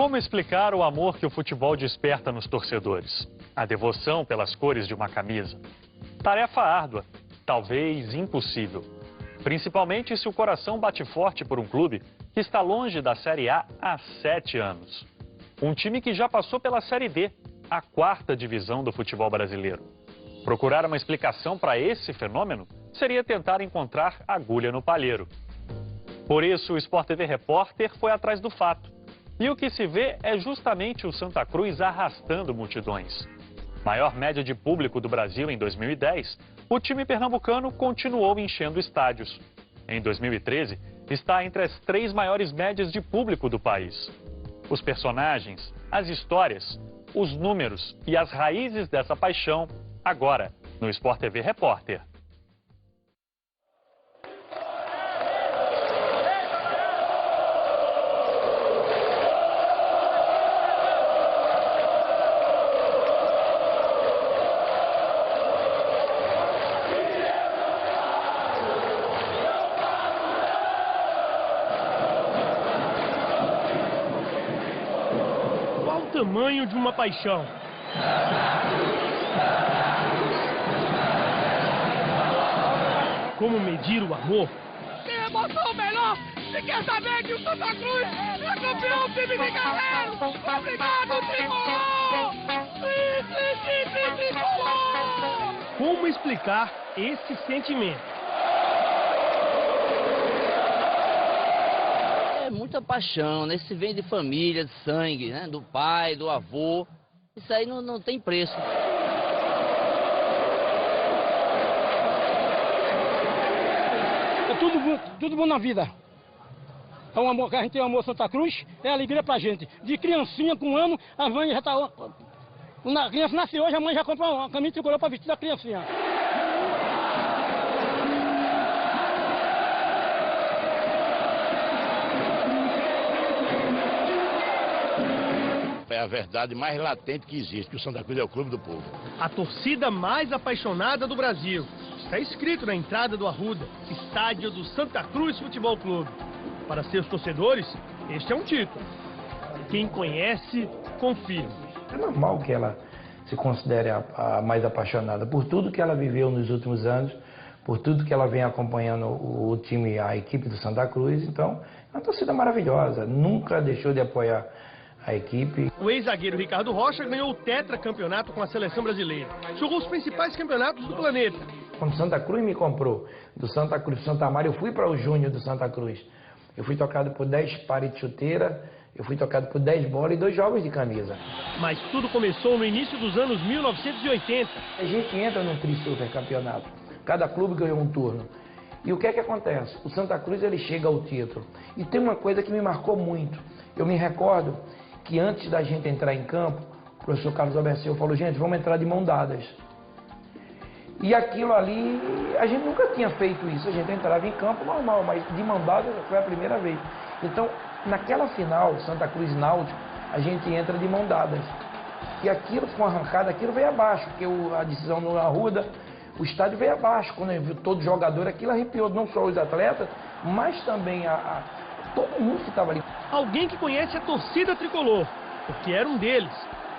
Como explicar o amor que o futebol desperta nos torcedores? A devoção pelas cores de uma camisa? Tarefa árdua, talvez impossível. Principalmente se o coração bate forte por um clube que está longe da Série A há 7 anos. Um time que já passou pela Série D, a 4ª divisão do futebol brasileiro. Procurar uma explicação para esse fenômeno seria tentar encontrar agulha no palheiro. Por isso, o Sport TV Repórter foi atrás do fato. E o que se vê é justamente o Santa Cruz arrastando multidões. Maior média de público do Brasil em 2010, o time pernambucano continuou enchendo estádios. Em 2013, está entre as 3 maiores médias de público do país. Os personagens, as histórias, os números e as raízes dessa paixão, agora no Sport TV Repórter. Qual o tamanho de uma paixão? Como medir o amor? Que emoção melhor! Se quer saber que o Santa Cruz é campeão time de Guerreiro! Obrigado, Tricolor! Tricolor! Como explicar esse sentimento? É muita paixão, né? Isso vem de família, de sangue, né? Do pai, do avô. Isso aí não tem preço. É tudo bom na vida. É um amor, a gente tem o amor Santa Cruz, é alegria pra gente. De criancinha com 1 ano, a mãe já tá... Quando a criança nasce hoje, a mãe já compra uma camisa tricolor pra vestir da criancinha. É a verdade mais latente que existe, que o Santa Cruz é o clube do povo. A torcida mais apaixonada do Brasil. Está escrito na entrada do Arruda, estádio do Santa Cruz Futebol Clube. Para seus torcedores, este é um título. Quem conhece, confirma. É normal que ela se considere a mais apaixonada por tudo que ela viveu nos últimos anos, por tudo que ela vem acompanhando o time, a equipe do Santa Cruz. Então, é uma torcida maravilhosa, nunca deixou de apoiar a equipe. O ex-zagueiro Ricardo Rocha ganhou o tetracampeonato com a seleção brasileira. Jogou os principais campeonatos do planeta. Quando o Santa Cruz me comprou, do Santa Cruz para Santa Maria, eu fui para o Júnior do Santa Cruz. Eu fui tocado por 10 pares de chuteira, eu fui tocado por 10 bolas e 2 jogos de camisa. Mas tudo começou no início dos anos 1980. A gente entra num tri-super campeonato. Cada clube ganhou um turno. E o que é que acontece? O Santa Cruz ele chega ao título. E tem uma coisa que me marcou muito. Eu me recordo que antes da gente entrar em campo, o professor Carlos Alberceu falou, gente, vamos entrar de mão dadas. E aquilo ali, a gente nunca tinha feito isso, a gente entrava em campo normal, mas de mão dadas foi a primeira vez. Então, naquela final, Santa Cruz Náutico, a gente entra de mão dadas. E aquilo, com a arrancada, aquilo veio abaixo, porque a decisão no Arruda, o estádio veio abaixo. Quando eu vi todo jogador, aquilo arrepiou não só os atletas, mas também todo mundo que estava ali. Alguém que conhece a torcida tricolor, porque era um deles.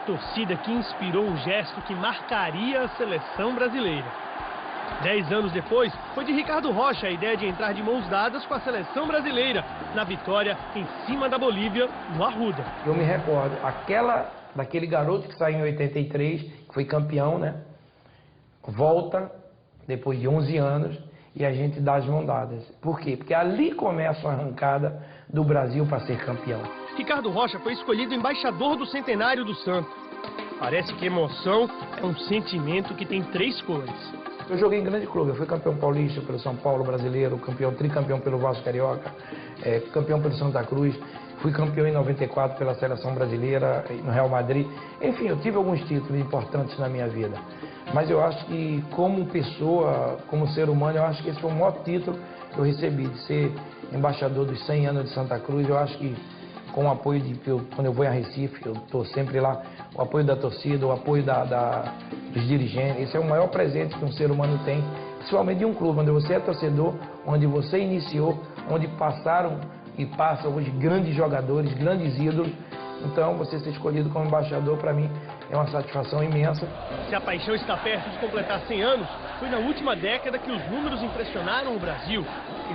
Torcida que inspirou o gesto que marcaria a seleção brasileira. 10 anos depois, foi de Ricardo Rocha a ideia de entrar de mãos dadas com a seleção brasileira, na vitória em cima da Bolívia, no Arruda. Eu me recordo, daquele garoto que saiu em 83, que foi campeão, né? Volta, depois de 11 anos, e a gente dá as mãos dadas. Por quê? Porque ali começa a arrancada do Brasil para ser campeão. Ricardo Rocha foi escolhido embaixador do centenário do Santos. Parece que emoção é um sentimento que tem 3 cores. Eu joguei em grande clube, eu fui campeão paulista pelo São Paulo brasileiro, tricampeão pelo Vasco Carioca, campeão pelo Santa Cruz, fui campeão em 94 pela seleção brasileira, no Real Madrid. Enfim, eu tive alguns títulos importantes na minha vida. Mas eu acho que como pessoa, como ser humano, eu acho que esse foi o maior título que eu recebi, de ser embaixador dos 100 anos de Santa Cruz. Eu acho que com o apoio quando eu vou a Recife, eu estou sempre lá, o apoio da torcida, o apoio dos dirigentes. Esse é o maior presente que um ser humano tem, principalmente de um clube, onde você é torcedor, onde você iniciou, onde passaram e passam hoje grandes jogadores, grandes ídolos, Então, você ser escolhido como embaixador, para mim, é uma satisfação imensa. Se a paixão está perto de completar 100 anos, foi na última década que os números impressionaram o Brasil,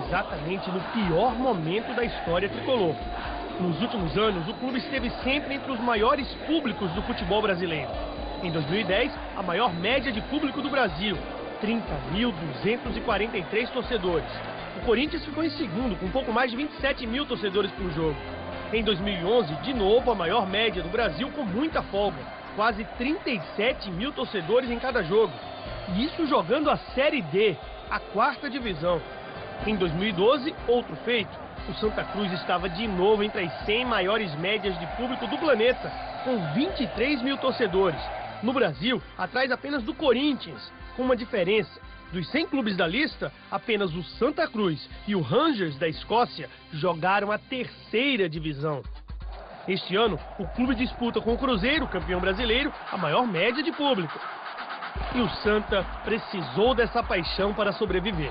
exatamente no pior momento da história tricolor. Nos últimos anos, o clube esteve sempre entre os maiores públicos do futebol brasileiro. Em 2010, a maior média de público do Brasil, 30.243 torcedores. O Corinthians ficou em segundo, com um pouco mais de 27 mil torcedores por jogo. Em 2011, de novo, a maior média do Brasil com muita folga, quase 37 mil torcedores em cada jogo. E isso jogando a Série D, a 4ª divisão. Em 2012, outro feito. O Santa Cruz estava de novo entre as 100 maiores médias de público do planeta, com 23 mil torcedores. No Brasil, atrás apenas do Corinthians, com uma diferença. Dos 100 clubes da lista, apenas o Santa Cruz e o Rangers da Escócia jogaram a 3ª divisão. Este ano, o clube disputa com o Cruzeiro, campeão brasileiro, a maior média de público. E o Santa precisou dessa paixão para sobreviver.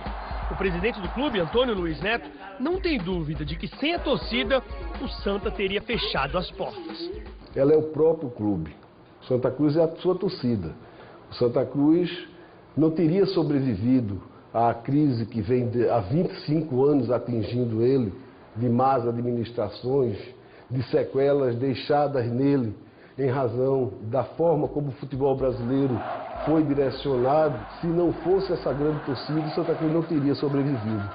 O presidente do clube, Antônio Luiz Neto, não tem dúvida de que sem a torcida, o Santa teria fechado as portas. Ela é o próprio clube. O Santa Cruz é a sua torcida. O Santa Cruz não teria sobrevivido à crise que vem há 25 anos atingindo ele, de más administrações, de sequelas deixadas nele em razão da forma como o futebol brasileiro foi direcionado. Se não fosse essa grande torcida, o Santa Cruz não teria sobrevivido.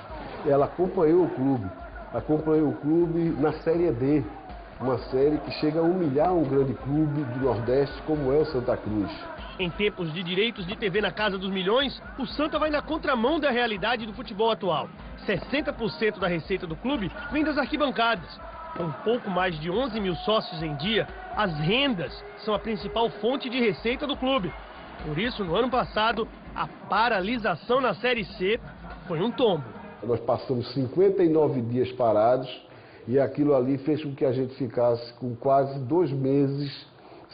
Ela acompanhou o clube na Série D, uma série que chega a humilhar um grande clube do Nordeste como é o Santa Cruz. Em tempos de direitos de TV na casa dos milhões, o Santa vai na contramão da realidade do futebol atual. 60% da receita do clube vem das arquibancadas. Com pouco mais de 11 mil sócios em dia, as rendas são a principal fonte de receita do clube. Por isso, no ano passado, a paralisação na Série C foi um tombo. Nós passamos 59 dias parados e aquilo ali fez com que a gente ficasse com quase 2 meses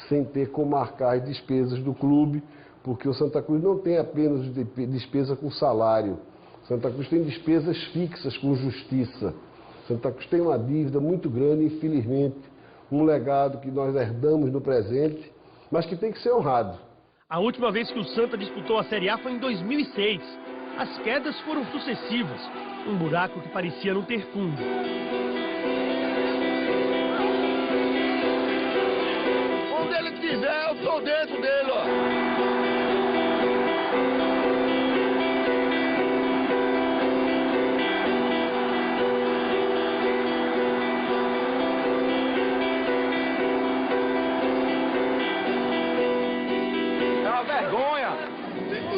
sem ter como marcar as despesas do clube, porque o Santa Cruz não tem apenas despesa com salário. O Santa Cruz tem despesas fixas com justiça. O Santa Cruz tem uma dívida muito grande, infelizmente, um legado que nós herdamos no presente, mas que tem que ser honrado. A última vez que o Santa disputou a Série A foi em 2006. As quedas foram sucessivas, um buraco que parecia não ter fundo. Onde ele quiser, eu tô dentro dele, ó.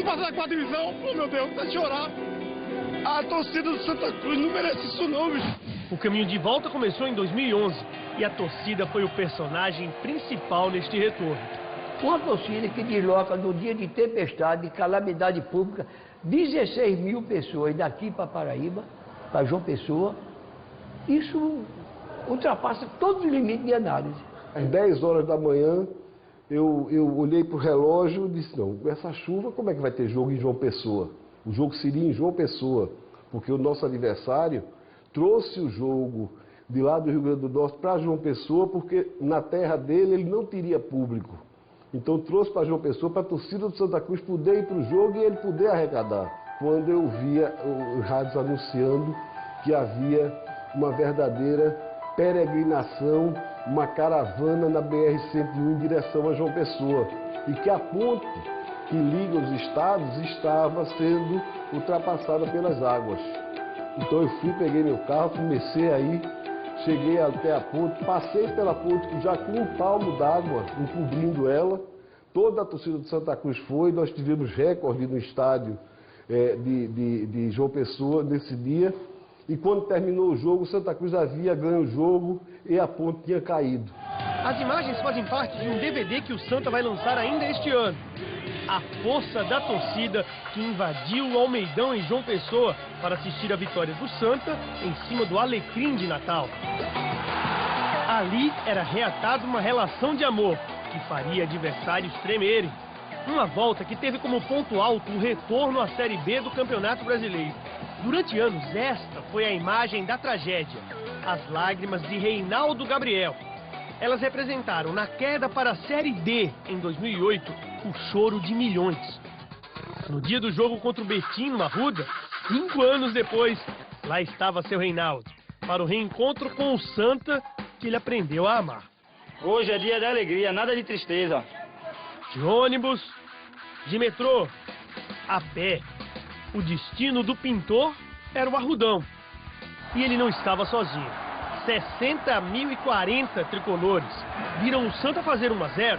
Passar com a divisão, oh meu Deus, tá chorar. A torcida do Santa Cruz não merece isso não, bicho. O caminho de volta começou em 2011 e a torcida foi o personagem principal neste retorno. Uma torcida que desloca no dia de tempestade, de calamidade pública, 16 mil pessoas daqui para Paraíba, para João Pessoa, isso ultrapassa todos os limites de análise. Às 10 horas da manhã, eu olhei para o relógio e disse, não, com essa chuva, como é que vai ter jogo em João Pessoa? O jogo seria em João Pessoa, porque o nosso adversário trouxe o jogo de lá do Rio Grande do Norte para João Pessoa, porque na terra dele ele não teria público. Então trouxe para João Pessoa, para a torcida do Santa Cruz poder ir para o jogo e ele poder arrecadar. Quando eu via os rádios anunciando que havia uma verdadeira peregrinação, uma caravana na BR-101 em direção a João Pessoa, e que a ponte que liga os estados estava sendo ultrapassada pelas águas. Então eu fui, peguei meu carro, comecei a ir, cheguei até a ponte, passei pela ponte já com um palmo d'água encobrindo ela. Toda a torcida do Santa Cruz foi, nós tivemos recorde no estádio de João Pessoa nesse dia. E quando terminou o jogo, o Santa Cruz havia ganho o jogo e a ponte tinha caído. As imagens fazem parte de um DVD que o Santa vai lançar ainda este ano. A força da torcida que invadiu o Almeidão em João Pessoa para assistir a vitória do Santa em cima do Alecrim de Natal. Ali era reatada uma relação de amor que faria adversários tremerem. Uma volta que teve como ponto alto o retorno à Série B do Campeonato Brasileiro. Durante anos, esta foi a imagem da tragédia. As lágrimas de Reinaldo Gabriel. elas representaram na queda para a Série D em 2008 o choro de milhões. No dia do jogo contra o Betim, no Arruda, 5 anos depois, lá estava seu Reinaldo, para o reencontro com o Santa, que ele aprendeu a amar. Hoje é dia de alegria, nada de tristeza. De ônibus, de metrô, a pé. O destino do pintor era o Arrudão. E ele não estava sozinho. 60.040 tricolores viram o Santa fazer 1-0.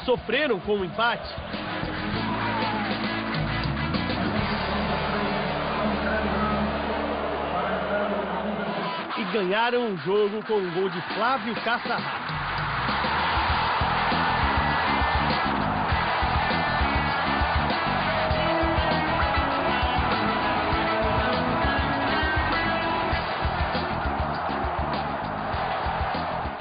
Sofreram com o empate. E ganharam o jogo com um gol de Flávio Caçarrá.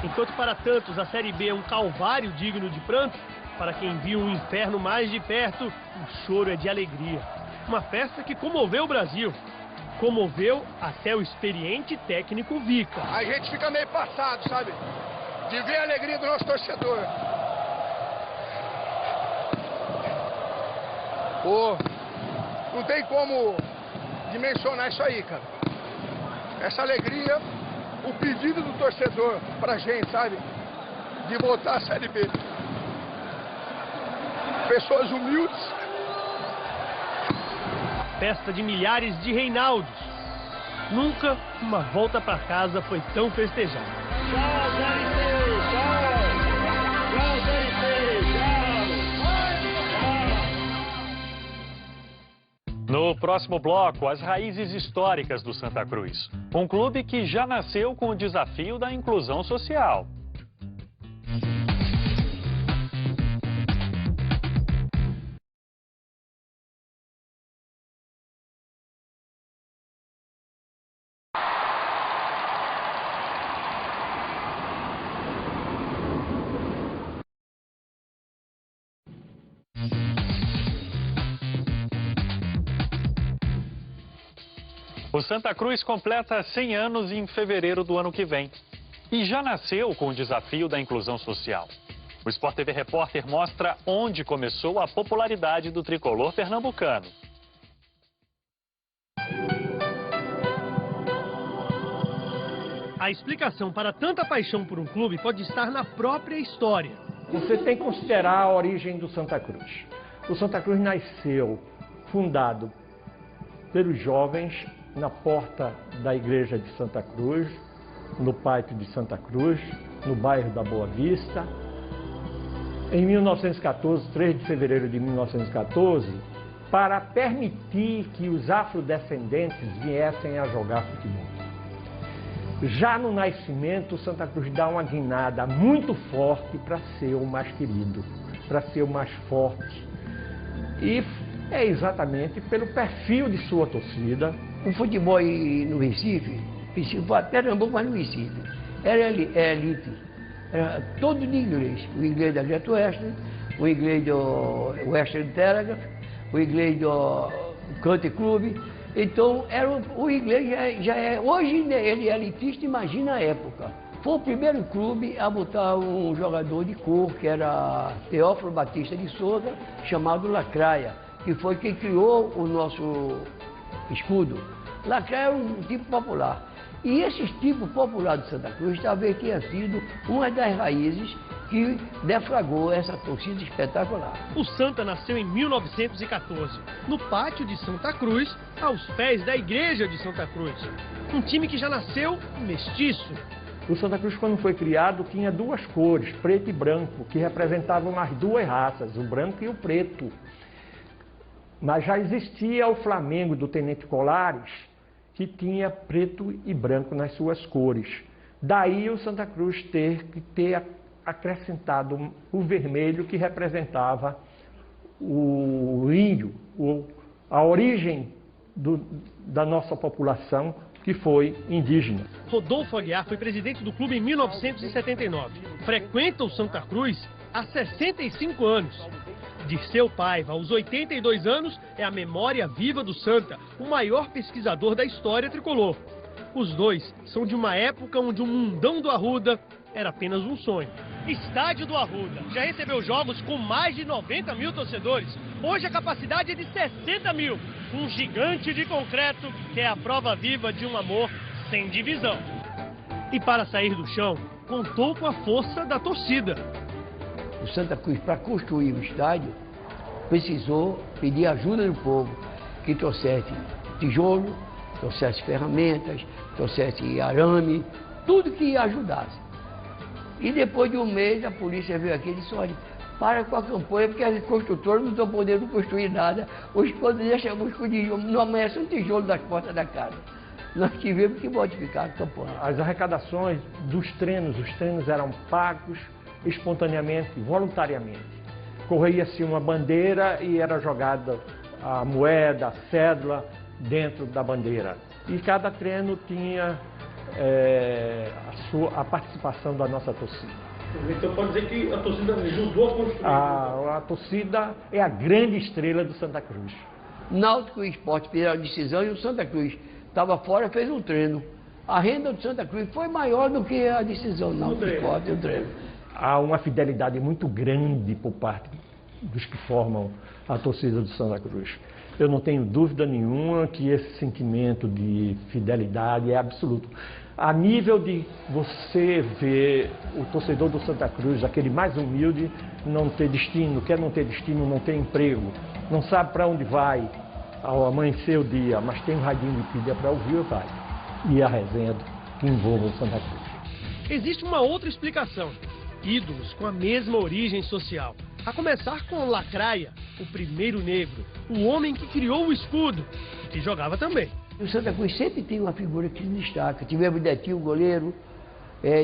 Enquanto para tantos a Série B é um calvário digno de pranto, para quem viu o inferno mais de perto, o choro é de alegria. Uma festa que comoveu o Brasil. Comoveu até o experiente técnico Vica. A gente fica meio passado, sabe? De ver a alegria do nosso torcedor. Pô, não tem como dimensionar isso aí, cara. Essa alegria, o pedido do torcedor pra gente, sabe? De voltar à Série B. Pessoas humildes. Festa de milhares de Reinaldos. Nunca uma volta para casa foi tão festejada. Tchau, Série B! Tchau! Tchau, Série B! Tchau! No próximo bloco, as raízes históricas do Santa Cruz. Um clube que já nasceu com o desafio da inclusão social. O Santa Cruz completa 100 anos em fevereiro do ano que vem. E já nasceu com o desafio da inclusão social. O Sport TV Repórter mostra onde começou a popularidade do tricolor pernambucano. A explicação para tanta paixão por um clube pode estar na própria história. Você tem que considerar a origem do Santa Cruz. O Santa Cruz nasceu fundado pelos jovens na porta da igreja de Santa Cruz, no pátio de Santa Cruz, no bairro da Boa Vista. Em 1914, 3 de fevereiro de 1914, para permitir que os afrodescendentes viessem a jogar futebol. Já no nascimento, Santa Cruz dá uma guinada muito forte para ser o mais querido, para ser o mais forte. E é exatamente pelo perfil de sua torcida. O futebol no Recife, Pernambuco, mas no Recife, era elite. Era todo de inglês. O inglês da Jet Western, o inglês do Western Telegraph, o inglês do Country Club. Então, o inglês já é... Hoje ele é elitista, imagina a época. Foi o primeiro clube a botar um jogador de cor, que era Teófilo Batista de Souza, chamado Lacraia, que foi quem criou o nosso escudo. Lacraia era um tipo popular. E esse tipo popular de Santa Cruz talvez tenha sido uma das raízes que deflagrou essa torcida espetacular. O Santa nasceu em 1914, no pátio de Santa Cruz, aos pés da igreja de Santa Cruz. Um time que já nasceu mestiço. O Santa Cruz, quando foi criado, tinha duas cores, preto e branco, que representavam as duas raças, o branco e o preto. Mas já existia o Flamengo do Tenente Colares, que tinha preto e branco nas suas cores. Daí o Santa Cruz ter acrescentado o vermelho, que representava o índio, a origem da nossa população, que foi indígena. Rodolfo Aguiar foi presidente do clube em 1979. Frequenta o Santa Cruz há 65 anos. Dirceu Paiva, aos 82 anos, é a memória viva do Santa, o maior pesquisador da história tricolor. Os dois são de uma época onde o mundão do Arruda era apenas um sonho. Estádio do Arruda já recebeu jogos com mais de 90 mil torcedores. Hoje a capacidade é de 60 mil. Um gigante de concreto que é a prova viva de um amor sem divisão. E para sair do chão, contou com a força da torcida. O Santa Cruz, para construir o estádio, precisou pedir ajuda do povo, que trouxesse tijolo, trouxesse ferramentas, trouxesse arame, tudo que ajudasse. E depois de um mês, a polícia veio aqui e disse, olha, para com a campanha, porque as construtoras não estão podendo construir nada. Hoje, quando deixamos com tijolo, não amanhece um tijolo das portas da casa. Nós tivemos que modificar a campanha. As arrecadações dos treinos, os treinos eram pagos espontaneamente, voluntariamente. Corria-se uma bandeira e era jogada a moeda, a cédula dentro da bandeira. E cada treino tinha a participação da nossa torcida. Então pode dizer que a torcida ajudou a construir? A torcida é a grande estrela do Santa Cruz. Náutico e Sport pediram a decisão e o Santa Cruz estava fora, fez um treino. A renda do Santa Cruz foi maior do que a decisão Náutico e Sport e o treino. Há uma fidelidade muito grande por parte dos que formam a torcida do Santa Cruz. Eu não tenho dúvida nenhuma que esse sentimento de fidelidade é absoluto. A nível de você ver o torcedor do Santa Cruz, aquele mais humilde, não ter destino, quer não ter destino, não ter emprego, não sabe para onde vai ao amanhecer o dia, mas tem um radinho de pilha para ouvir, vai. E a resenha que envolve o Santa Cruz. Existe uma outra explicação. Ídolos com a mesma origem social. A começar com Lacraia, o primeiro negro, o homem que criou o escudo, e que jogava também. O Santa Cruz sempre tem uma figura que se destaca. Tivemos Detinho, goleiro,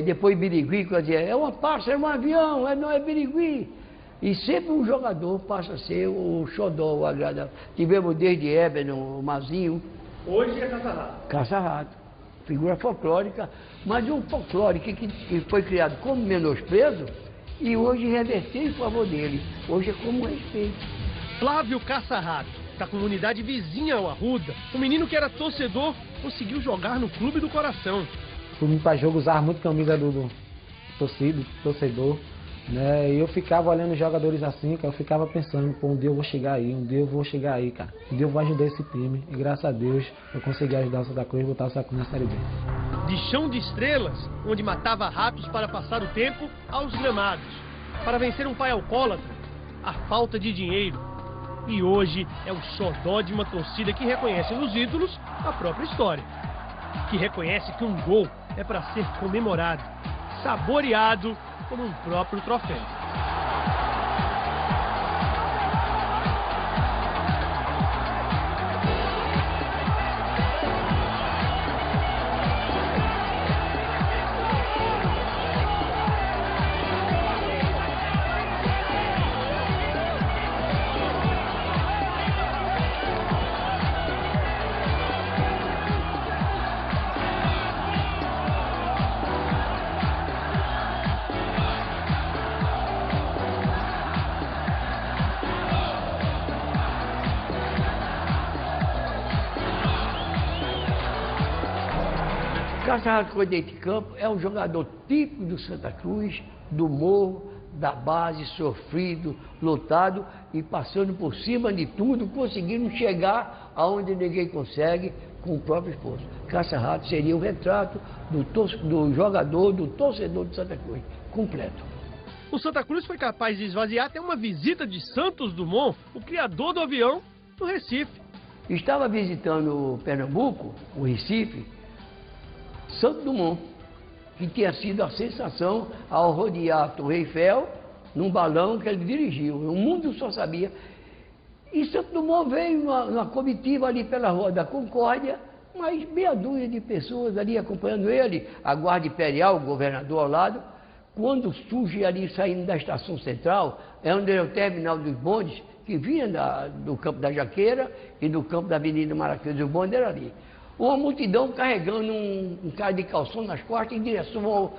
depois Birigui, que dizia, é uma passa, é um avião, não é Birigui. E sempre um jogador passa a ser o xodó, o agradável. Tivemos desde Éber, o Mazinho. Hoje é Caça-Rato. Caça-Rato, figura folclórica, mas um folclore que foi criado como menosprezo e hoje reverteu em favor dele. Hoje é como respeito. Flávio Caça-Rato, da comunidade vizinha ao Arruda, o menino que era torcedor, conseguiu jogar no Clube do Coração. Fui para jogo, usava muito camisa do torcedor, né? E eu ficava olhando os jogadores assim, cara, eu ficava pensando, pô, um dia eu vou chegar aí, um dia eu vou chegar aí, cara. Um dia eu vou ajudar esse time. E graças a Deus eu consegui ajudar o Santa Cruz e botar o Santa Cruz na Série B. De chão de estrelas, onde matava ratos para passar o tempo, aos gramados. Para vencer um pai alcoólatra, a falta de dinheiro. E hoje é o xodó de uma torcida que reconhece nos ídolos a própria história. Que reconhece que um gol é para ser comemorado, saboreado como um próprio troféu. Caça-Rato, quando dentro de campo, é um jogador típico do Santa Cruz, do morro, da base, sofrido, lutado e passando por cima de tudo, conseguindo chegar aonde ninguém consegue com o próprio esforço. Caça-Rato seria o retrato do jogador, do torcedor de Santa Cruz, completo. O Santa Cruz foi capaz de esvaziar até uma visita de Santos Dumont, o criador do avião, no Recife. Estava visitando Pernambuco, o Recife, Santos Dumont, que tinha sido a sensação ao rodear a Torre Eiffel num balão que ele dirigiu. O mundo só sabia. E Santos Dumont veio numa comitiva ali pela Rua da Concórdia, mas meia dúzia de pessoas ali acompanhando ele, a Guarda Imperial, o governador ao lado. Quando surge ali, saindo da Estação Central, é onde é o terminal dos bondes, que vinha do Campo da Jaqueira e do Campo da Avenida Maracanã, o bonde era ali. Uma multidão carregando um cara de calção nas costas em direção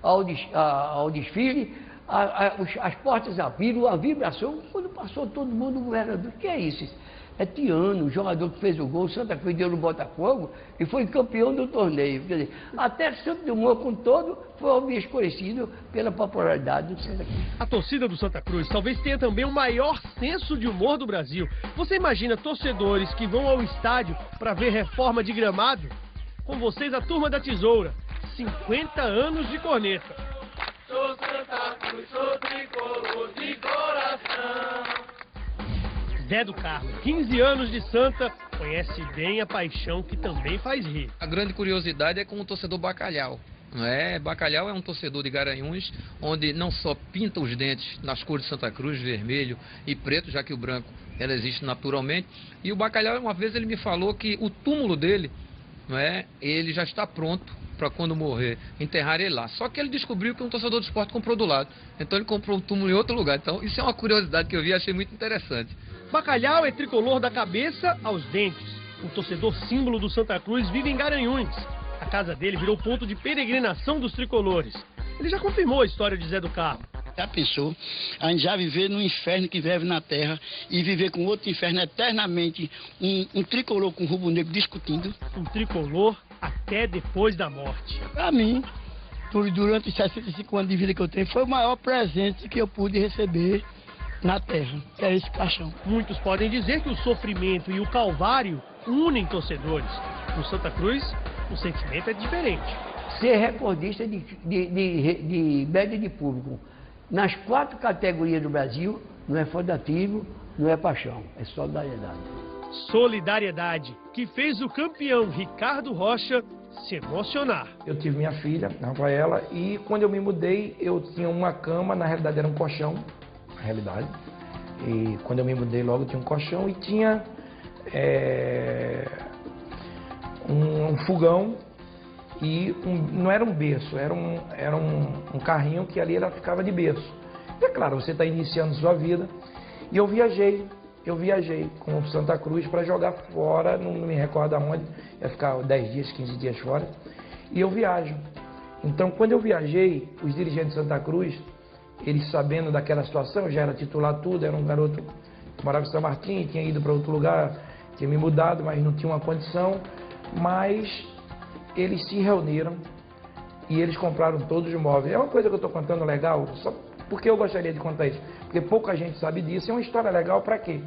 ao desfile. as portas abriram, a vibração, quando passou todo mundo, o governador, o que é isso? É Tiano, o jogador que fez o gol, Santa Cruz deu no Botafogo e foi campeão do torneio. Quer dizer, até Santo Dumont, com todo, foi o bicho conhecido pela popularidade do Santa Cruz. A torcida do Santa Cruz talvez tenha também o maior senso de humor do Brasil. Você imagina torcedores que vão ao estádio para ver reforma de gramado? Com vocês, a turma da Tesoura. 50 anos de corneta. Sou Santa Cruz, sou tricolor de coração. Zé do Carmo, 15 anos de Santa, conhece bem a paixão que também faz rir. A grande curiosidade é com o torcedor Bacalhau. Não é? Bacalhau é um torcedor de Garanhuns, onde não só pinta os dentes nas cores de Santa Cruz, vermelho e preto, já que o branco ela existe naturalmente. E o Bacalhau, uma vez ele me falou que o túmulo dele, não é? Ele já está pronto para quando morrer, enterrar ele lá. Só que ele descobriu que um torcedor do esporte comprou do lado. Então ele comprou um túmulo em outro lugar. Então isso é uma curiosidade que eu vi e achei muito interessante. Bacalhau é tricolor da cabeça aos dentes. O torcedor símbolo do Santa Cruz vive em Garanhuns. A casa dele virou ponto de peregrinação dos tricolores. Ele já confirmou a história de Zé do Carmo. Já pensou? A gente já viver num inferno que vive na terra e viver com outro inferno eternamente, um tricolor com rubro negro discutindo. Um tricolor até depois da morte. Para mim, durante os 65 anos de vida que eu tenho, foi o maior presente que eu pude receber na terra, que é esse caixão. Muitos podem dizer que o sofrimento e o calvário unem torcedores. No Santa Cruz, o sentimento é diferente. Ser recordista de média de público nas 4 categorias do Brasil não é feudativo, não é paixão, é solidariedade. Solidariedade, que fez o campeão Ricardo Rocha se emocionar. Eu tive minha filha, Rafaela, e quando eu me mudei, eu tinha uma cama, na realidade era um colchão, na realidade. E quando eu me mudei logo, tinha um colchão e tinha um fogão e não era um berço, era um carrinho que ali ela ficava de berço. E é claro, você está iniciando sua vida. E eu viajei com o Santa Cruz para jogar fora, não me recordo aonde, ia ficar 10 dias, 15 dias fora, e eu viajo. Então, quando eu viajei, os dirigentes de Santa Cruz, eles sabendo daquela situação, eu já era titular tudo, era um garoto que morava em São Martim, tinha ido para outro lugar, tinha me mudado, mas não tinha uma condição, mas eles se reuniram e eles compraram todos os móveis. É uma coisa que eu estou contando legal, só porque eu gostaria de contar isso, porque pouca gente sabe disso. É uma história legal para quê?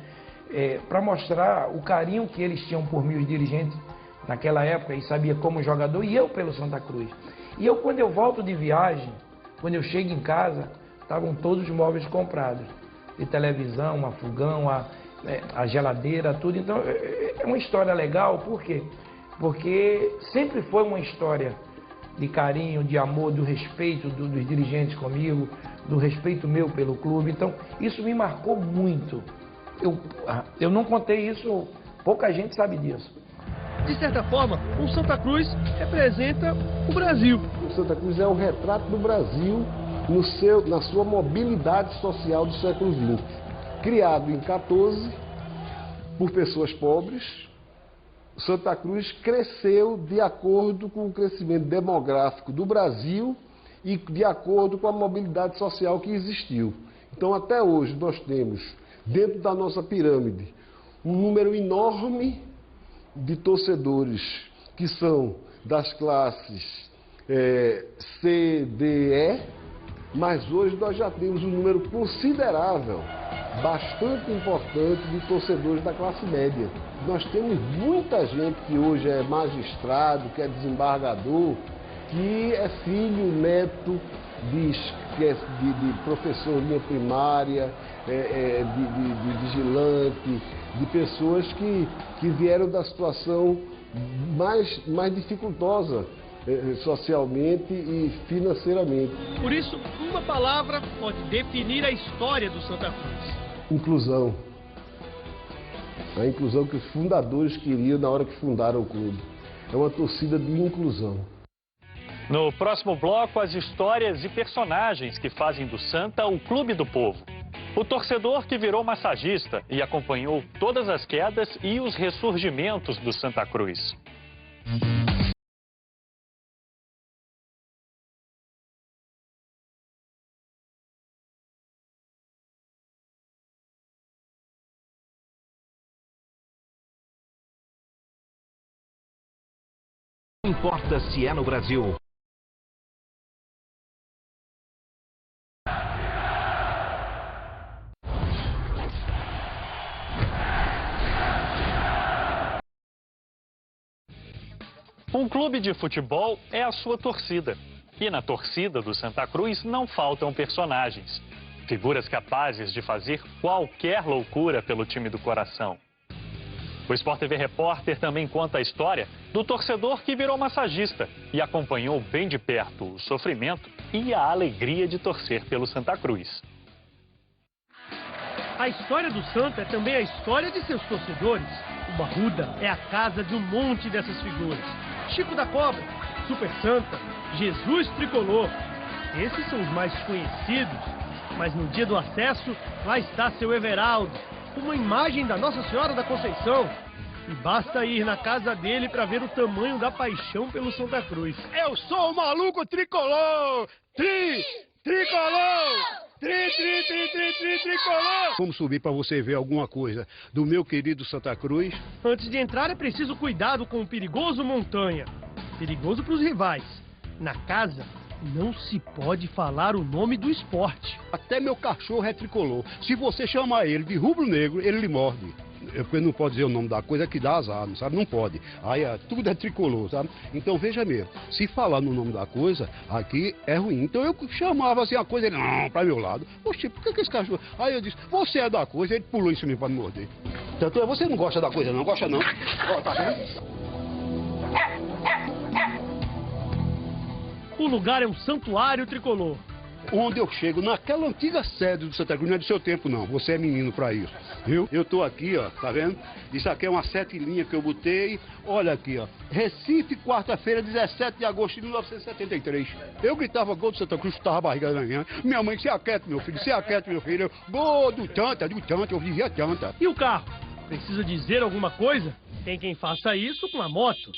Para mostrar o carinho que eles tinham por mim, os dirigentes, naquela época, e sabia como jogador, e eu pelo Santa Cruz. E eu, quando eu volto de viagem, quando eu chego em casa, estavam todos os móveis comprados. De televisão, a fogão, a geladeira, tudo. Então, é uma história legal, por quê? Porque sempre foi uma história de carinho, de amor, do respeito dos dirigentes comigo, do respeito meu pelo clube. Então, isso me marcou muito. Eu não contei isso, pouca gente sabe disso. De certa forma, o Santa Cruz representa o Brasil. O Santa Cruz é o retrato do Brasil na sua mobilidade social do século XX. Criado em 14 por pessoas pobres, Santa Cruz cresceu de acordo com o crescimento demográfico do Brasil e de acordo com a mobilidade social que existiu. Então, até hoje, nós temos, dentro da nossa pirâmide, um número enorme de torcedores que são das classes C, D, E, mas hoje nós já temos um número considerável, bastante importante, de torcedores da classe média. Nós temos muita gente que hoje é magistrado, que é desembargador, que é filho, neto de professor de linha primária, de vigilante, de pessoas que vieram da situação mais dificultosa socialmente e financeiramente. Por isso, uma palavra pode definir a história do Santa Cruz. Inclusão. A inclusão que os fundadores queriam na hora que fundaram o clube. É uma torcida de inclusão. No próximo bloco, as histórias e personagens que fazem do Santa o clube do povo. O torcedor que virou massagista e acompanhou todas as quedas e os ressurgimentos do Santa Cruz. Não importa se é no Brasil. Um clube de futebol é a sua torcida. E na torcida do Santa Cruz não faltam personagens. Figuras capazes de fazer qualquer loucura pelo time do coração. O Sport TV Repórter também conta a história do torcedor que virou massagista e acompanhou bem de perto o sofrimento e a alegria de torcer pelo Santa Cruz. A história do Santa é também a história de seus torcedores. O Arruda é a casa de um monte dessas figuras. Chico da Cobra, Super Santa, Jesus Tricolor. Esses são os mais conhecidos. Mas no dia do acesso, lá está seu Everaldo, uma imagem da Nossa Senhora da Conceição. E basta ir na casa dele para ver o tamanho da paixão pelo Santa Cruz. Eu sou o maluco tricolor! Tricolor! Tricolor! Vamos subir para você ver alguma coisa do meu querido Santa Cruz. Antes de entrar é preciso cuidado com o perigoso Montanha. Perigoso para os rivais. Na casa, não se pode falar o nome do esporte. Até meu cachorro é tricolor. Se você chamar ele de rubro-negro, ele lhe morde. Porque não pode dizer o nome da coisa que dá azar, não sabe? Não pode. Aí tudo é tricolor, sabe? Então veja mesmo, se falar no nome da coisa, aqui é ruim. Então eu chamava assim a coisa, ele não, para meu lado. Oxe, por que esse cachorro? Aí eu disse, você é da coisa, ele pulou em cima para me morder. Então você não gosta da coisa não, gosta não? Ó, tá vendo? O lugar é um santuário tricolor. Onde eu chego, naquela antiga sede do Santa Cruz, não é do seu tempo não, você é menino para isso, viu? Eu tô aqui, ó, tá vendo? Isso aqui é uma 7 linha que eu botei, olha aqui, ó, Recife, quarta-feira, 17 de agosto de 1973. Eu gritava gol do Santa Cruz, chutava a barriga da minha mãe, se aquieta meu filho, eu, gol do Tanta, eu dizia Tanta. E o carro? Precisa dizer alguma coisa? Tem quem faça isso com a moto,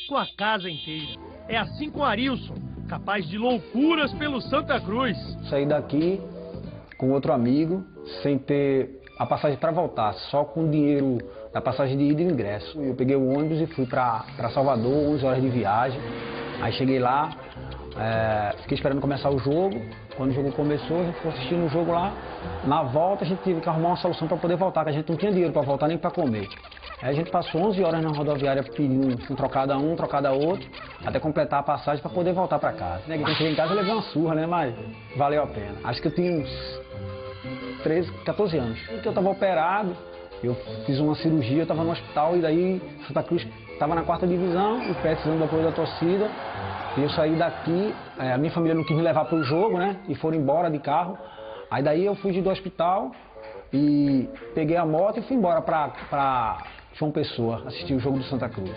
com a casa inteira. É assim com Arilson, capaz de loucuras pelo Santa Cruz. Saí daqui com outro amigo, sem ter a passagem para voltar, só com o dinheiro da passagem de ida e ingresso. Eu peguei o ônibus e fui para Salvador, 11 horas de viagem. Aí cheguei lá, fiquei esperando começar o jogo. Quando o jogo começou, a gente ficou assistindo o jogo lá. Na volta, a gente teve que arrumar uma solução para poder voltar, que a gente não tinha dinheiro para voltar nem para comer. Aí a gente passou 11 horas na rodoviária pedindo um trocado a um, trocado a outro, até completar a passagem para poder voltar para casa. Quando eu cheguei em casa eu levei uma surra, né? Mas valeu a pena. Acho que eu tinha uns 13, 14 anos. Então eu estava operado, eu fiz uma cirurgia, eu estava no hospital e daí Santa Cruz estava na 4ª divisão, e precisando do apoio da torcida. E eu saí daqui, a minha família não quis me levar para o jogo, né? E foram embora de carro. Aí daí eu fugi do hospital e peguei a moto e fui embora para João Pessoa, assistir o jogo do Santa Cruz.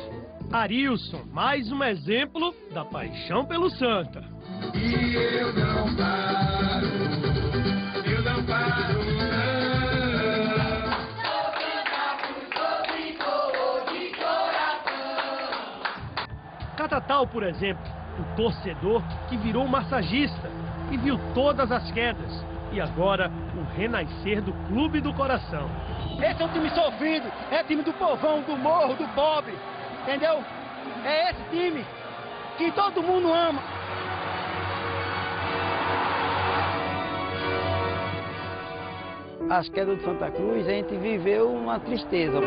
Arilson, mais um exemplo da paixão pelo Santa. E eu não paro, não. Catatal, por exemplo, o torcedor que virou massagista e viu todas as quedas. E agora, o renascer do Clube do Coração. Esse é um time sofrido, é time do povão, do morro, do pobre, entendeu? É esse time que todo mundo ama. As quedas do Santa Cruz, a gente viveu uma tristeza.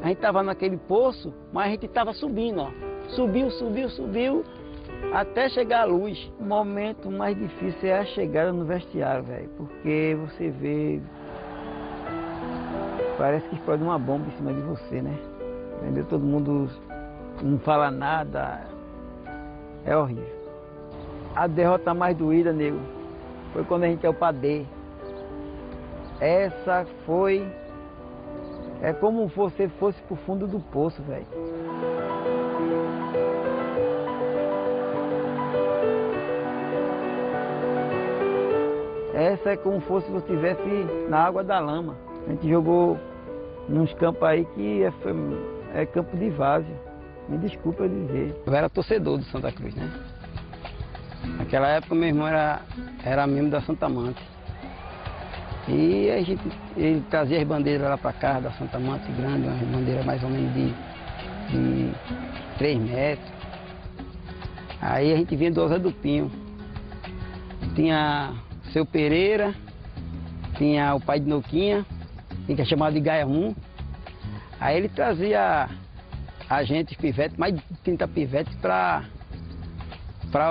A gente estava naquele poço, mas a gente estava subindo, ó. Subiu, até chegar a luz. O momento mais difícil é a chegada no vestiário, velho. Porque você vê... Parece que explode uma bomba em cima de você, né? Entendeu? Todo mundo não fala nada. É horrível. A derrota mais doída, nego, foi quando a gente é o Padê. Essa foi... É como se você fosse pro fundo do poço, velho. Essa é como se você estivesse na água da lama. A gente jogou nos campos aí que é campo de várzea. Me desculpa dizer. Eu era torcedor do Santa Cruz, né? Naquela época meu irmão era membro da Santa Manta. E ele trazia as bandeiras lá para casa da Santa Manta Grande, uma bandeira mais ou menos de 3 metros. Aí a gente vinha do Zé do Pinho. Tinha seu Pereira, tinha o pai de Noquinha, que é chamado de Gaiamum. Aí ele trazia a gente, pivete, mais de 30 pivetes para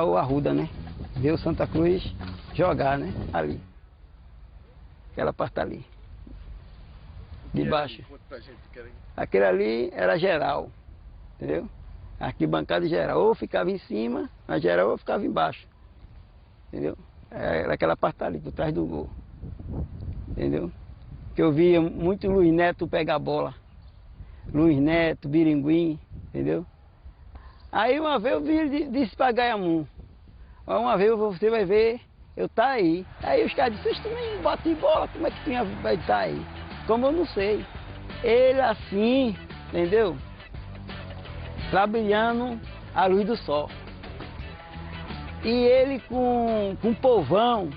o Arruda, né? Ver o Santa Cruz jogar, né? Ali. Aquela parte ali. De baixo. Aquele ali era geral, entendeu? Arquibancada geral. Ou ficava em cima, na geral, ou ficava embaixo. Entendeu? Era aquela parte ali, por trás do gol. Entendeu? Que eu via muito Luiz Neto pegar a bola. Luiz Neto, Biringuim, entendeu? Aí uma vez eu vi ele disse para Gaiamum, uma vez você vai ver, eu tá aí. Aí os caras disseram, tu nem bate bola, como é que tu vai estar aí? Como eu não sei. Ele assim, entendeu? Trabalhando a luz do sol. E ele com povão,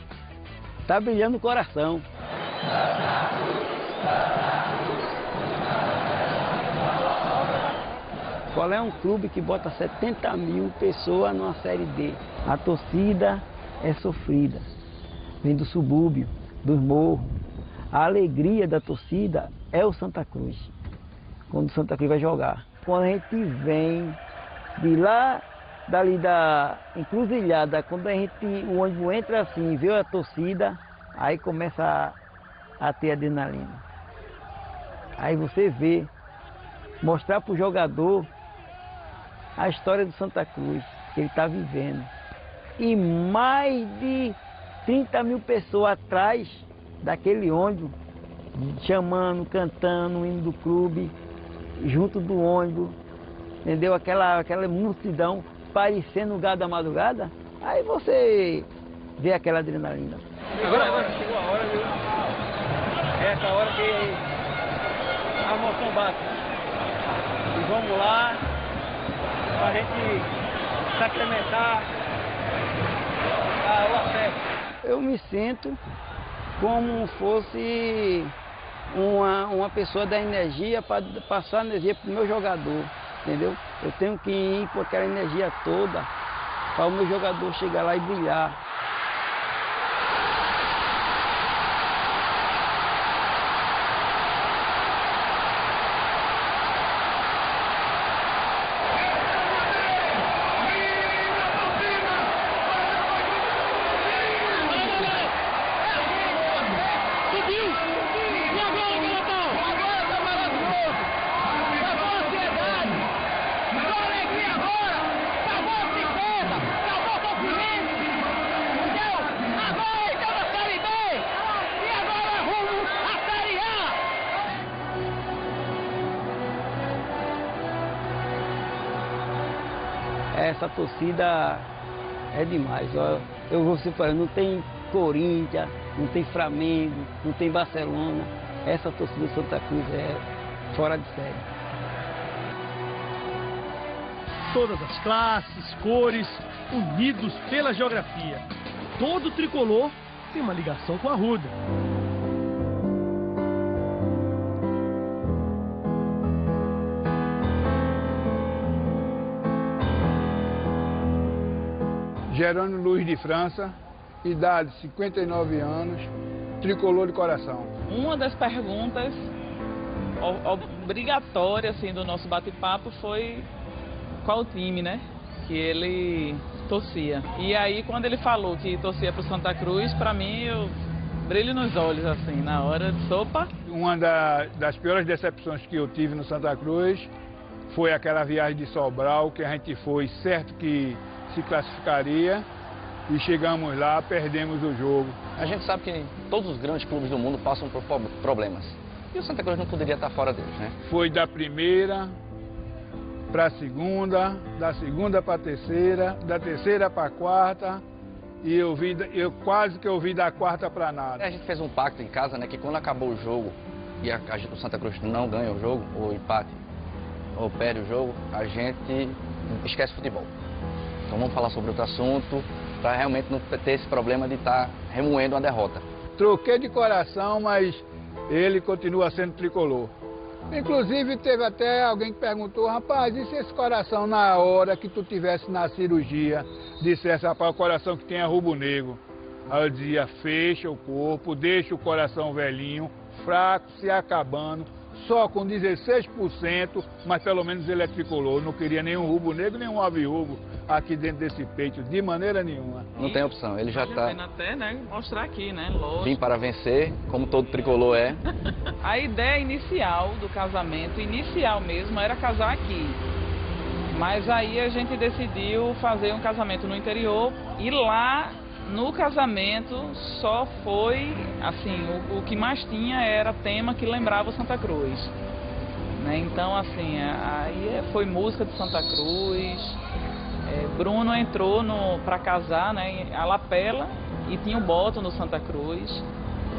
tá brilhando o coração. Qual é um clube que bota 70 mil pessoas numa Série D? A torcida é sofrida. Vem do subúrbio, dos morros. A alegria da torcida é o Santa Cruz. Quando o Santa Cruz vai jogar. Quando a gente vem de lá, dali da encruzilhada, quando o ônibus entra assim e vê a torcida, aí começa a ter adrenalina. Aí você vê, mostrar para o jogador a história do Santa Cruz, que ele está vivendo. E mais de 30 mil pessoas atrás daquele ônibus, chamando, cantando o hino do clube, junto do ônibus, entendeu? Aquela multidão parecendo o gado da madrugada, aí você vê aquela adrenalina. Agora chegou a hora, viu? Essa hora que a emoção bate. E vamos lá, pra gente sacramentar o acesso. Eu me sinto como fosse uma pessoa da energia para passar a energia para o meu jogador, entendeu? Eu tenho que ir com aquela energia toda para o meu jogador chegar lá e brilhar. Essa torcida é demais. Eu vou se falar, não tem Corinthians, não tem Flamengo, não tem Barcelona. Essa torcida do Santa Cruz é fora de série. Todas as classes, cores, unidos pela geografia. Todo tricolor tem uma ligação com a Arruda. Jerônimo Luiz de França, idade 59 anos, tricolor de coração. Uma das perguntas obrigatórias assim, do nosso bate-papo foi qual time, né? Que ele torcia. E aí, quando ele falou que torcia para o Santa Cruz, para mim, eu brilho nos olhos, assim, na hora de sopa. Uma das piores decepções que eu tive no Santa Cruz foi aquela viagem de Sobral, que a gente foi certo que se classificaria e chegamos lá, perdemos o jogo. A gente sabe que todos os grandes clubes do mundo passam por problemas. E o Santa Cruz não poderia estar fora deles, né? Foi da primeira para a segunda, da segunda para a terceira, da terceira para a quarta, e eu quase que ouvi da quarta para nada. A gente fez um pacto em casa, né, que quando acabou o jogo e o Santa Cruz não ganha o jogo, ou empate, ou perde o jogo, a gente esquece futebol. Então vamos falar sobre outro assunto, para realmente não ter esse problema de estar remoendo uma derrota. troquei de coração, mas ele continua sendo tricolor. Inclusive, teve até alguém que perguntou, rapaz, e se esse coração, na hora que tu tivesse na cirurgia, dissesse, rapaz, o coração que tem é rubro-negro? Aí eu dizia, fecha o corpo, deixa o coração velhinho, fraco, se acabando, só com 16%, mas pelo menos ele é tricolor. Não queria nenhum rubro-negro, nenhum alvirrubro aqui dentro desse peito, de maneira nenhuma. Não tem opção, ele já está... até, né, mostrar aqui, né, lógico. Vim para vencer, como todo tricolor é. A ideia inicial do casamento, inicial mesmo, era casar aqui. Mas aí a gente decidiu fazer um casamento no interior e lá no casamento só foi, assim, o que mais tinha era tema que lembrava Santa Cruz. Né? Então, assim, aí foi música de Santa Cruz. Bruno entrou para casar, né, a lapela e tinha um botão no Santa Cruz.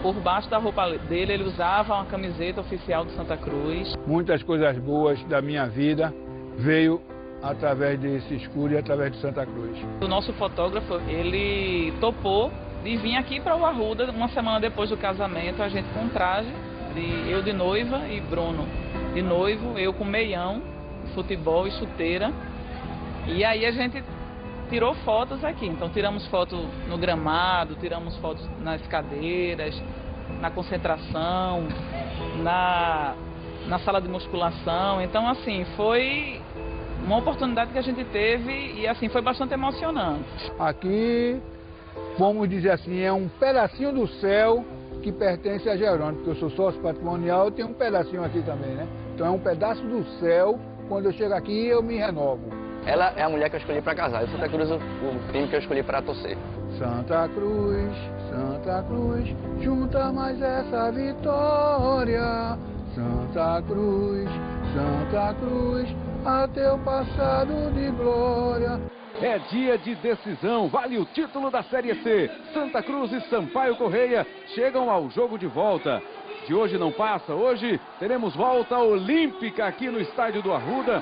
Por baixo da roupa dele ele usava uma camiseta oficial do Santa Cruz. Muitas coisas boas da minha vida veio através desse escuro e através de Santa Cruz. O nosso fotógrafo, ele topou de vir aqui para o Arruda uma semana depois do casamento, a gente com um traje, eu de noiva e Bruno de noivo, eu com meião, futebol e chuteira. E aí a gente tirou fotos aqui, então tiramos foto no gramado, tiramos fotos nas cadeiras, na concentração, na sala de musculação. Então, assim, foi uma oportunidade que a gente teve e, assim, foi bastante emocionante. Aqui, vamos dizer assim, é um pedacinho do céu que pertence a Jerônimo, porque eu sou sócio patrimonial, eu tenho um pedacinho aqui também, né? Então é um pedaço do céu, quando eu chego aqui eu me renovo. Ela é a mulher que eu escolhi para casar, e o Santa Cruz é o time que eu escolhi para torcer. Santa Cruz, junta mais essa vitória. Santa Cruz, a teu passado de glória. É dia de decisão, vale o título da Série C. Santa Cruz e Sampaio Correia chegam ao jogo de volta. De hoje não passa, hoje teremos volta olímpica aqui no estádio do Arruda.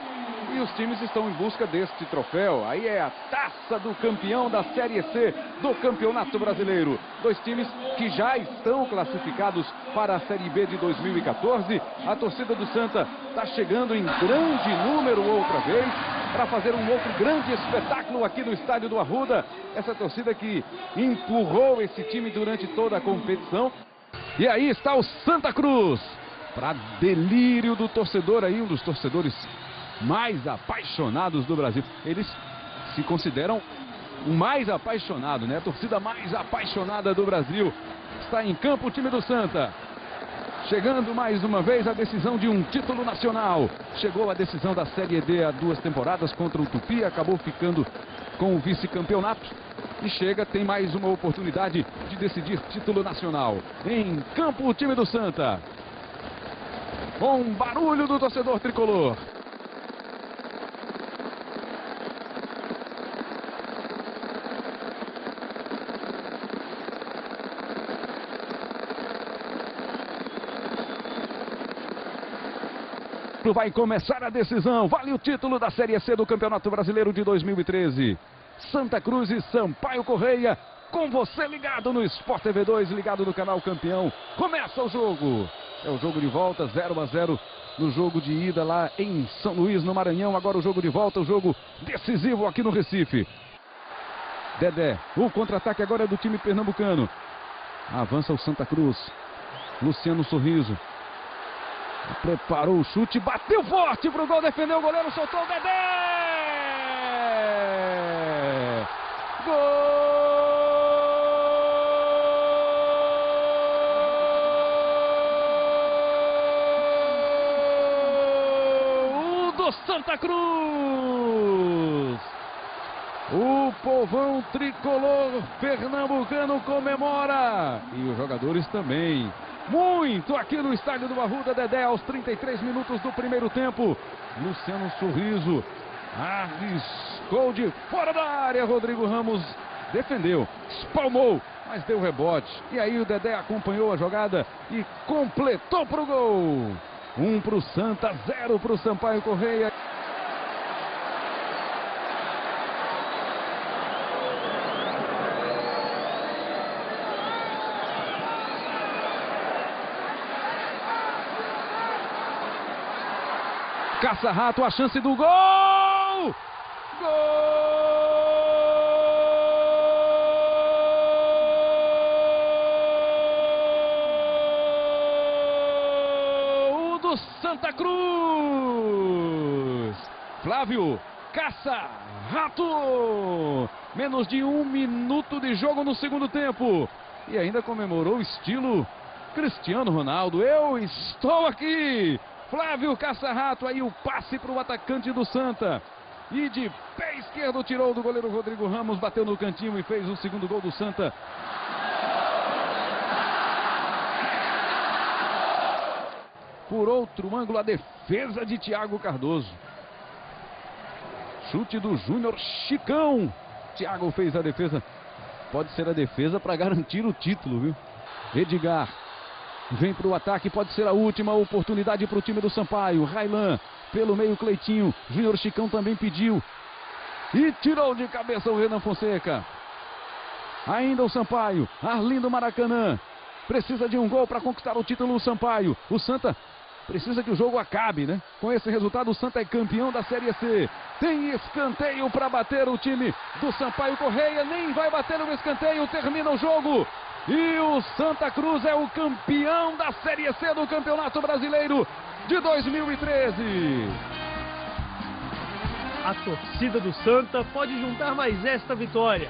E os times estão em busca deste troféu. Aí é a taça do campeão da Série C do Campeonato Brasileiro. Dois times que já estão classificados para a Série B de 2014. A torcida do Santa está chegando em grande número outra vez para fazer um outro grande espetáculo aqui no estádio do Arruda. Essa torcida que empurrou esse time durante toda a competição. E aí está o Santa Cruz, para delírio do torcedor aí, um dos torcedores mais apaixonados do Brasil. Eles se consideram o mais apaixonado, né? A torcida mais apaixonada do Brasil. Está em campo o time do Santa. Chegando mais uma vez a decisão de um título nacional. Chegou a decisão da Série D há 2 temporadas contra o Tupi. Acabou ficando com o vice-campeonato. E chega, tem mais uma oportunidade de decidir título nacional. Em campo o time do Santa. Com barulho do torcedor tricolor. Vai começar a decisão, vale o título da Série C do Campeonato Brasileiro de 2013. Santa Cruz e Sampaio Correia, com você ligado no Sport TV 2, ligado no canal Campeão. Começa o jogo, é o jogo de volta, 0-0 no jogo de ida lá em São Luís, no Maranhão. Agora o jogo de volta, o jogo decisivo aqui no Recife. Dedé, o contra-ataque agora é do time pernambucano. Avança o Santa Cruz, Luciano Sorriso. Preparou o chute, bateu forte pro gol, defendeu o goleiro, soltou o Dedé! Gol do Santa Cruz! O povão tricolor pernambucano comemora e os jogadores também. Muito aqui no estádio do Arruda. Dedé aos 33 minutos do primeiro tempo. Luciano Sorriso arriscou de fora da área. Rodrigo Ramos defendeu, espalmou, mas deu rebote. E aí o Dedé acompanhou a jogada e completou para o gol. 1 para o Santa, 0 para o Sampaio Correia. Caça-Rato, a chance do gol! Gol do Santa Cruz! Flávio Caça-Rato! Menos de 1 minuto de jogo no segundo tempo. E ainda comemorou estilo Cristiano Ronaldo. Eu estou aqui! Flávio Caça-Rato, aí o passe para o atacante do Santa. E de pé esquerdo tirou do goleiro Rodrigo Ramos, bateu no cantinho e fez o segundo gol do Santa. Por outro ângulo, a defesa de Thiago Cardoso. Chute do Júnior Chicão. Thiago fez a defesa. Pode ser a defesa para garantir o título, viu? Edgar vem para o ataque, pode ser a última oportunidade para o time do Sampaio. Railan pelo meio, Cleitinho. Júnior Chicão também pediu. E tirou de cabeça o Renan Fonseca. Ainda o Sampaio. Arlindo Maracanã. Precisa de um gol para conquistar o título o Sampaio. O Santa precisa que o jogo acabe, né? Com esse resultado, o Santa é campeão da Série C. Tem escanteio para bater o time do Sampaio Correia. Nem vai bater o escanteio. Termina o jogo. E o Santa Cruz é o campeão da Série C do Campeonato Brasileiro de 2013. A torcida do Santa pode juntar mais esta vitória.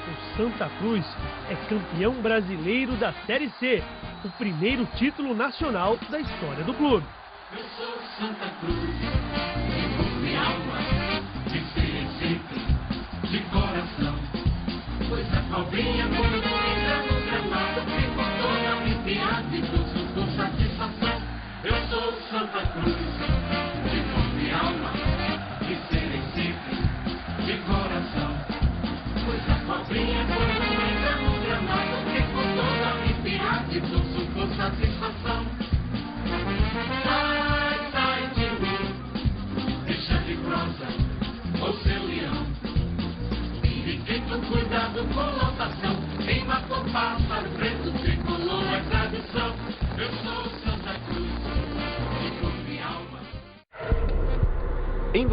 O Santa Cruz é campeão brasileiro da Série C, o primeiro título nacional da história do clube. Eu sou Santa Cruz, de corpo e alma, de ser sempre, de coração. Pois a cobrinha quando entra no gramado ficou toda arrepiada e tudo com satisfação. Eu sou Santa Cruz, de corpo e alma, de ser sempre, de coração. Pois a cobrinha quando entra no gramado ficou toda arrepiada e tudo com satisfação. Sai de mim, deixa de prosa, ou seu leão. Fiquem com cuidado com lotação. Quem matou pássaro preto, tricolor é tradição. Eu sou Santa Cruz, de corpo e alma. Em